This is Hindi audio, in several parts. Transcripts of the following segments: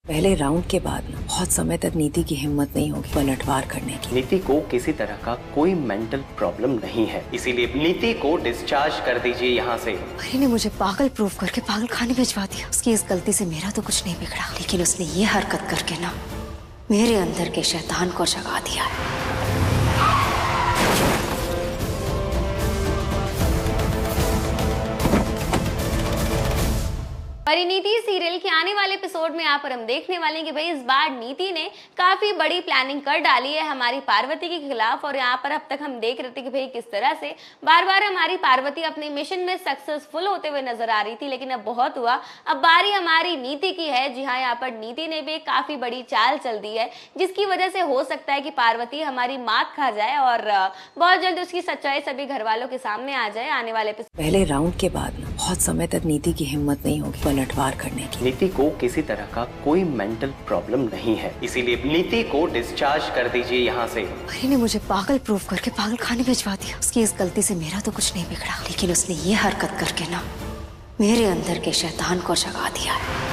पहले राउंड के बाद ना बहुत समय तक नीति की हिम्मत नहीं होगी पलटवार करने की। नीति को किसी तरह का कोई मेंटल प्रॉब्लम नहीं है, इसीलिए नीति को डिस्चार्ज कर दीजिए यहाँ से। परी ने मुझे पागल प्रूफ करके पागल खाने भिजवा दिया। उसकी इस गलती से मेरा तो कुछ नहीं बिगड़ा, लेकिन उसने ये हरकत करके ना मेरे अंदर के शैतान को जगा दिया है। परिणीति सीरियल के आने वाले एपिसोड में यहाँ पर हम देखने वाले हैं कि भाई इस बार नीति ने काफी बड़ी प्लानिंग कर डाली है हमारी पार्वती के खिलाफ। और यहाँ पर अब तक हम देख रहे थे कि भाई किस तरह से बार बार हमारी पार्वती अपने मिशन में सक्सेसफुल होते हुए नजर आ रही थी, लेकिन अब बहुत हुआ, अब बारी हमारी नीति की है। जी हाँ, यहाँ पर नीति ने भी एक काफी बड़ी चाल चल दी है, जिसकी वजह से हो सकता है कि पार्वती हमारी मात खा जाए और बहुत जल्द उसकी सच्चाई सभी घर वालों के सामने आ जाए आने वाले एपिसोड। पहले राउंड के बाद ना बहुत समय तक नीति की हिम्मत नहीं होगी पलटवार करने की। नीति को किसी तरह का कोई मेंटल प्रॉब्लम नहीं है, इसीलिए नीति को डिस्चार्ज कर दीजिए यहाँ से। परी ने मुझे पागल प्रूफ करके पागल खाने भिजवा दिया। उसकी इस गलती से मेरा तो कुछ नहीं बिगड़ा, लेकिन उसने ये हरकत करके ना मेरे अंदर के शैतान को जगा दिया है।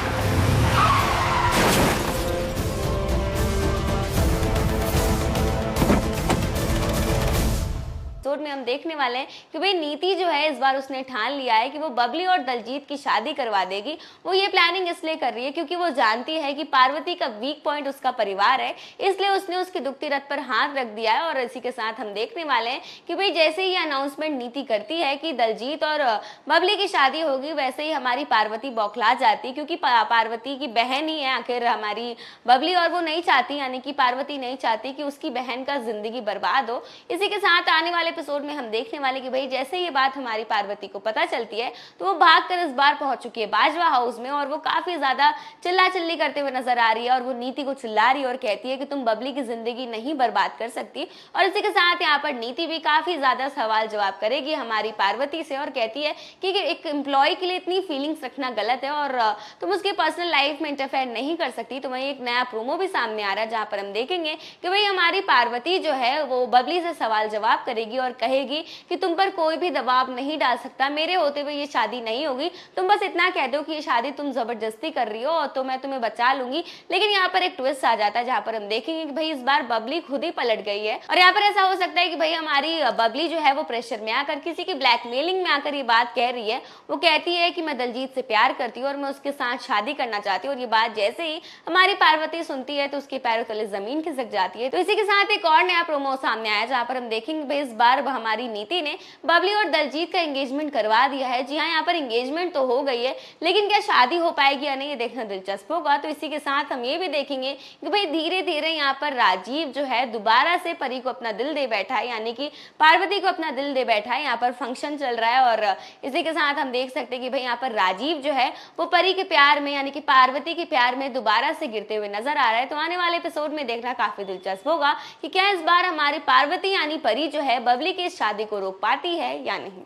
एपिसोड में हम देखने वाले हैं कि भाई नीति जो है इस बार उसने ठान लिया है कि वो बबली और दलजीत की शादी करवा देगी। वो ये प्लानिंग इसलिए कर रही है क्योंकि वो जानती है कि पार्वती का वीक पॉइंट उसका परिवार है, इसलिए उसने उसकी दुखती रथ पर हाथ रख दिया है। और इसी के साथ हम देखने वाले हैं कि भाई जैसे ही अनाउंसमेंट नीति करती है कि दलजीत और बबली की शादी होगी, वैसे ही हमारी पार्वती बौखला जाती, क्योंकि पार्वती की बहन ही है आखिर हमारी बबली, और वो नहीं चाहती, यानी कि पार्वती नहीं चाहती कि उसकी बहन का जिंदगी बर्बाद हो। इसी के साथ आने वाले एपिसोड में हम देखने वाले कि भाई जैसे ये बात हमारी पार्वती को पता चलती है तो वो भागकर इस बार पहुंच चुकी है बाजवा हाउस में, और वो काफी ज्यादा चिल्ला चिल्ली करते हुए नजर आ रही है। और वो नीति को चिल्ला रही है और कहती है कि तुम बबली की जिंदगी नहीं बर्बाद कर सकती। और इसी के साथ यहाँ पर नीति भी काफी ज्यादा सवाल जवाब करेगी हमारी पार्वती से, और कहती है कि एक एम्प्लॉय के लिए इतनी फीलिंग्स रखना गलत है और तुम उसके पर्सनल लाइफ में इंटरफेयर नहीं कर सकती। तो वहीं एक नया प्रोमो भी सामने आ रहा है जहां पर हम देखेंगे कि भाई हमारी पार्वती जो है वो बबली से सवाल जवाब करेगी और कहेगी कि तुम पर कोई भी दबाव नहीं डाल सकता, मेरे होते हुए ये शादी नहीं होगी, तुम बस इतना कह दो कि ये शादी तुम जबरदस्ती कर रही हो और तो मैं तुम्हें बचा लूंगी। लेकिन यहाँ पर एक ट्विस्ट आ जाता है जहां पर हम देखेंगे कि भाई इस बार बबली खुद ही पलट गई है। और यहाँ पर ऐसा हो सकता है कि भाई हमारी बबली जो है वो प्रेशर में आकर किसी की ब्लैकमेलिंग में आकर ये बात कह रही है। वो कहती है कि मैं दलजीत से प्यार करती हूँ और मैं उसके साथ शादी करना चाहती हूँ। और ये बात जैसे ही हमारी पार्वती सुनती है तो उसके पैरों तले जमीन खिसक जाती है। तो इसी के साथ एक और नया प्रोमो सामने आया जहां पर हम देखेंगे भाई इस बार हमारी नीति ने बबली और दलजीत का एंगेजमेंट करवा दिया है। जी हाँ, यहाँ पर एंगेजमेंट तो हो गई है, लेकिन क्या शादी हो पाएगी या नहीं ये देखना दिलचस्प होगा। तो इसी के साथ हम ये भी देखेंगे कि भाई धीरे धीरे यहाँ पर राजीव जो है दोबारा से परी को अपना दिल दे बैठा है, यानी कि पार्वती को अपना दिल दे बैठा है। यहाँ पर फंक्शन चल रहा है और इसी के साथ हम देख सकते हैं कि भाई यहाँ पर राजीव जो है वो परी के प्यार में, यानी कि पार्वती के प्यार में दोबारा से गिरते हुए नजर आ रहा है। तो आने वाले एपिसोड में देखना काफी दिलचस्प होगा कि क्या इस बार हमारी पार्वती यानी परी जो है बबली की इस शादी को रोक पाती है या नहीं।